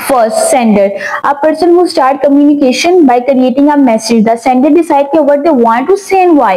First, sender. A person who start communication by creating a message. The sender decide what they want to say and why.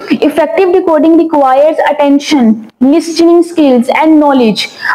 Effective decoding requires attention, listening skills and knowledge.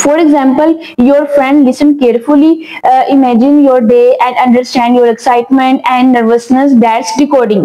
For example, your friend listen carefully, imagine your day and understand your excitement and nervousness. That's decoding.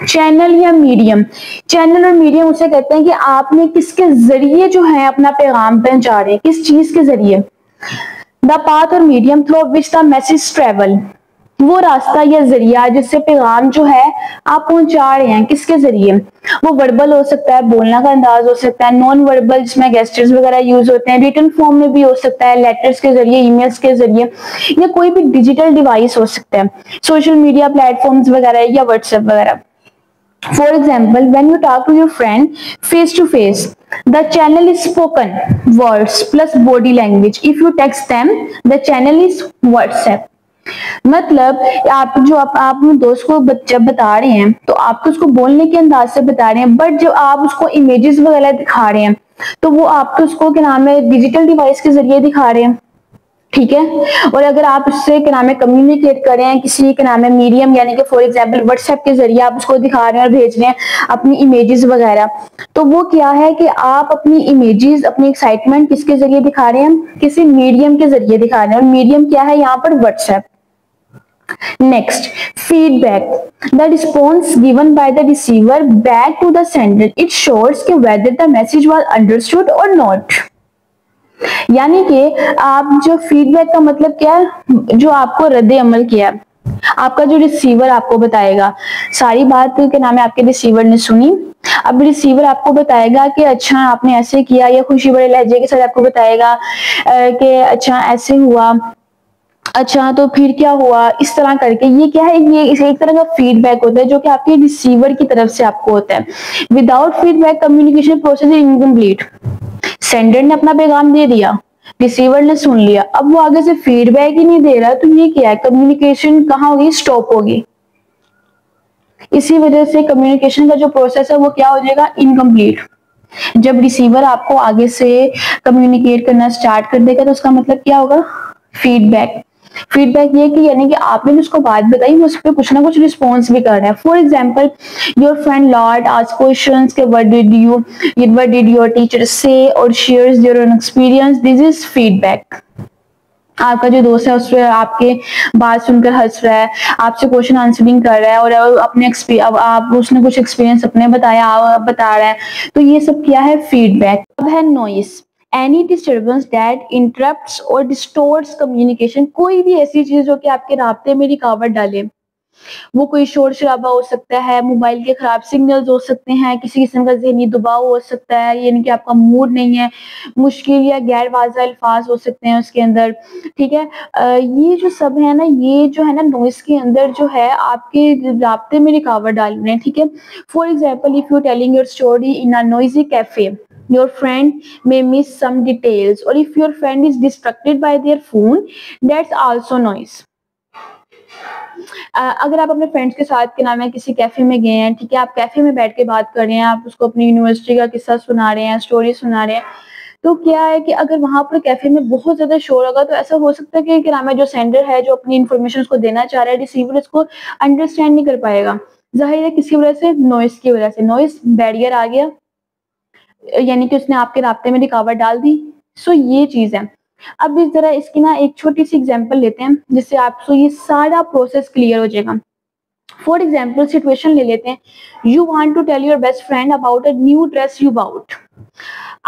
Channel یا medium. Channel اور medium اسے کہتے ہیں کہ آپ نے کس کے ذریعے جو ہے اپنا پیغام پہنچا رہے ہیں, کس چیز کے ذریعے. دا پاتھ اور medium through which the message travel, وہ راستہ یا ذریعہ جس سے پیغام جو ہے آپ پہنچا رہے ہیں, کس کے ذریعے. وہ وربل ہو سکتا ہے, بولنا کا انداز ہو سکتا ہے, نان وربل جس میں گیسچرز وغیرہ یوز ہوتے ہیں, ریٹن فارم میں بھی ہو سکتا ہے, لیٹرز کے ذریعے, ای میلز کے ذریعے, یا کوئی بھی ڈیجیٹل ڈیوائس ہو سکتا ہے, سوشل میڈیا پلیٹ فارمز وغیرہ یا واٹس ایپ وغیرہ. For example, when you talk to your friend face to face, the channel is spoken words plus body language. If you text them, the channel is WhatsApp. مطلب آپ اپنے دوست کو جب بتا رہے ہیں تو آپ تو اس کو بولنے کے انداز سے بتا رہے ہیں, بٹ جب آپ اس کو امیجز وغیرہ دکھا رہے ہیں تو وہ آپ تو اس کو کیا نام ہے ڈیجیٹل ڈیوائس کے ذریعے دکھا رہے ہیں, ٹھیک ہے. اور اگر آپ اس سے کیا نام ہے کمیونیکیٹ کر رہے ہیں کسی کیا نام ہے میڈیم, یعنی کہ فار ایگزامپل واٹس ایپ کے ذریعے آپ اس کو دکھا رہے ہیں اور بھیج رہے ہیں اپنی امیجز وغیرہ, تو وہ کیا ہے کہ آپ اپنی امیجز, اپنی ایکسائٹمنٹ کس کے ذریعے دکھا رہے ہیں, کسی میڈیم کے ذریعے دکھا رہے ہیں, اور میڈیم کیا ہے یہاں پر WhatsApp. Next, feedback. The response given by the receiver back to the sender. It shows whether the message was understood or not. یعنی کہ آپ جو فیڈ بیک کا مطلب کیا ہے, جو آپ کو رد عمل کیا, آپ کا جو ریسیور آپ کو بتائے گا ساری بات کے نام ہے آپ کے ریسیور نے سنی, اب ریسیور آپ کو بتائے گا کہ اچھا آپ نے ایسے کیا, یا خوشی بڑے لہجے کے ساتھ آپ کو بتائے گا کہ اچھا ایسے ہوا, اچھا تو پھر کیا ہوا, اس طرح کر کے. یہ کیا ہے, یہ ایک طرح کا فیڈ بیک ہوتا ہے جو کہ آپ کے ریسیور کی طرف سے آپ کو ہوتا ہے. Without feedback communication process is incomplete. Sender نے اپنا پیغام دے دیا, ریسیور نے سن لیا, اب وہ آگے سے فیڈ بیک ہی نہیں دے رہا, تو یہ کیا ہے, کمیونیکیشن کہاں ہوگی, اسٹاپ ہوگی. اسی وجہ سے کمیونیکیشن کا جو پروسیس ہے وہ کیا ہو جائے گا, انکمپلیٹ. جب ریسیور آپ کو آگے سے کمیونیکیٹ کرنا اسٹارٹ کر دے گا تو اس کا مطلب کیا ہوگا, فیڈ بیک. فیڈ بیک یہ کہ یعنی کہ آپ نے اس کو بات بتائی, وہ اس پہ کچھ نہ کچھ رسپانس بھی کر رہا ہے. For example, your friend would ask questions کہ what did your teacher say, اور shares their own experience. This is feedback. آپ کا جو دوست ہے اس پہ آپ کے بات سن کر ہنس رہا ہے, آپ سے کوشچن آنسرنگ کر رہا ہے, اور اپنے اس نے کچھ ایکسپیرینس اپنے بتا رہا ہے, تو یہ سب کیا ہے, فیڈ بیک. اب ہے noise. Any disturbance that interrupts or distorts communication. کوئی بھی ایسی چیز جو کہ آپ کے رابطے میں رکاوٹ ڈالے, وہ کوئی شور شرابہ ہو سکتا ہے, موبائل کے خراب سگنلز ہو سکتے ہیں, کسی قسم کا ذہنی دباؤ ہو سکتا ہے, یعنی کہ آپ کا موڈ نہیں ہے, مشکل یا غیر واضح الفاظ ہو سکتے ہیں اس کے اندر, ٹھیک ہے. یہ جو سب ہے نا, یہ جو ہے نا نوائز کے اندر جو ہے آپ کے رابطے میں رکاوٹ ڈال رہے ہیں, ٹھیک ہے. For example, if you're telling your story in a noisy cafe, your friend may miss some details, or if your friend is distracted by their phone, that's also noise. اگر آپ اپنے فرینڈس کے ساتھ کے نام ہے کسی کیفے میں گئے ہیں, ٹھیک ہے, آپ کیفے میں بیٹھ کے بات کر رہے ہیں, آپ اس کو اپنی یونیورسٹی کا قصہ سنا رہے ہیں, اسٹوری سنا رہے ہیں, تو کیا ہے کہ اگر وہاں پر کیفے میں بہت زیادہ شور ہوگا تو ایسا ہو سکتا ہے کہ نام ہے جو سینڈر ہے جو اپنی انفارمیشن اس کو دینا چاہ رہا ہے, ریسیور اس کو انڈرسٹینڈ نہیں کر پائے گا. ظاہر ہے کسی وجہ سے, نوائز کی وجہ سے, نوائز بیریئر آ گیا, یعنی کہ اس نے آپ کے رابطے میں رکاوٹ ڈال دی. سو یہ چیز ہے. اب اس طرح اس کی نا ایک چھوٹی سی ایگزامپل لیتے ہیں جس سے آپ کو یہ سارا پروسیس کلیئر ہو جائے گا. فار ایگزامپل سچویشن لے لیتے ہیں. You want to tell your best friend about a new dress you bought.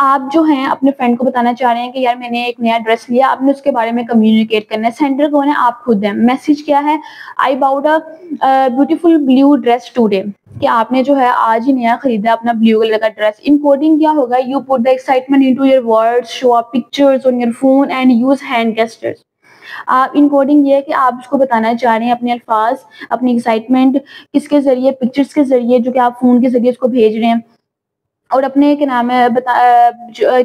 آپ جو ہیں اپنے فرینڈ کو بتانا چاہ رہے ہیں کہ یار میں نے ایک نیا ڈریس لیا, آپ نے اس کے بارے میں کمیونیکیٹ کرنا ہے. سینڈر کون ہے, آپ خود ہیں. میسج کیا ہے, I bought a beautiful blue dress today, کہ آپ نے جو ہے آج ہی نیا خریدا اپنا بلیو کلر کا ڈریس. ان کوڈنگ کیا ہوگا, you put the excitement into your words, show up pictures on your phone and use hand gestures. آپ ان کوڈنگ یہ ہے کہ آپ اس کو بتانا چاہ رہے ہیں اپنے الفاظ, اپنی ایکسائٹمنٹ کس کے ذریعے, پکچرز کے ذریعے جو کہ آپ فون کے ذریعے اس کو بھیج رہے ہیں. اور اپنے کیا نام ہے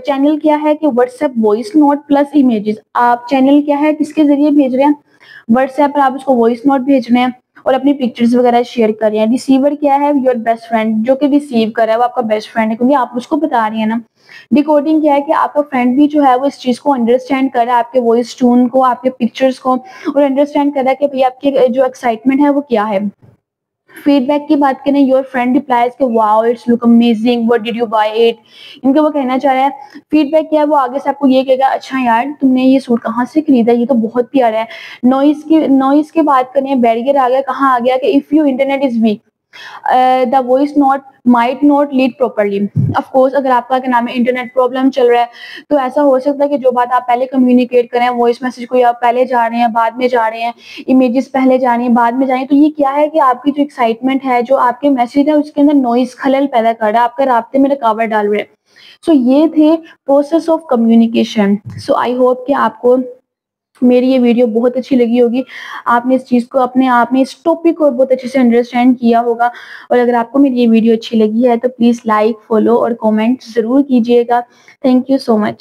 چینل کیا ہے کہ WhatsApp voice note plus images. آپ چینل کیا ہے کس کے ذریعے بھیج رہے ہیں, واٹس ایپ پر آپ اس کو وائس نوٹ بھیج رہے ہیں اور اپنی پکچرز وغیرہ شیئر کر رہے ہیں. ریسیور کیا ہے, یور بیسٹ فرینڈ, جو کہ ریسیو کر رہا ہے وہ آپ کا بیسٹ فرینڈ ہے کیونکہ آپ اس کو بتا رہی ہیں نا. ڈیکوڈنگ کیا ہے کہ آپ کا فرینڈ بھی جو ہے وہ اس چیز کو انڈرسٹینڈ کر رہا ہے, آپ کے وائس ٹون کو, آپ کے پکچرز کو, اور انڈرسٹینڈ کر رہا ہے کہ بھئی آپ کی جو ایکسائٹمنٹ ہے وہ کیا ہے. فیڈ بیک کی بات کریں, یور فرینڈ ریپلائز کہ wow it's look amazing, what did you buy it. ان کو وہ کہنا چاہ رہا ہے. فیڈ بیک کیا ہے, وہ آگے سے آپ کو یہ کہے گا, اچھا یار تم نے یہ سوٹ کہاں سے خریدا, یہ تو بہت پیارا ہے. نوائز کی بات کریں, بیریئر آ گیا, کہاں آ گیا کہ if your internet is weak, the voice not might not load properly. Of course اگر آپ کا کیا نام ہے انٹرنیٹ پرابلم چل رہا ہے تو ایسا ہو سکتا ہے کہ جو بات آپ پہلے کمیونیکیٹ کریں وائس میسج کو آپ پہلے جا رہے ہیں بعد میں جا رہے ہیں, امیجز پہلے جا رہی ہیں بعد میں جا رہی ہیں, تو یہ کیا ہے کہ آپ کی جو ایکسائٹمنٹ ہے, جو آپ کے میسج ہے, اس کے اندر نوائز خلل پیدا کر رہا ہے, آپ کے رابطے میں رکاوٹ ڈال رہے ہیں. سو یہ تھے process of communication. So I hope کہ آپ کو میری یہ ویڈیو بہت اچھی لگی ہوگی, آپ نے اس چیز کو اپنے آپ میں اس ٹاپک کو بہت اچھے سے انڈرسٹینڈ کیا ہوگا. اور اگر آپ کو میری یہ ویڈیو اچھی لگی ہے تو پلیز لائک, فالو اور کامنٹ ضرور کیجیے گا. Thank you so much.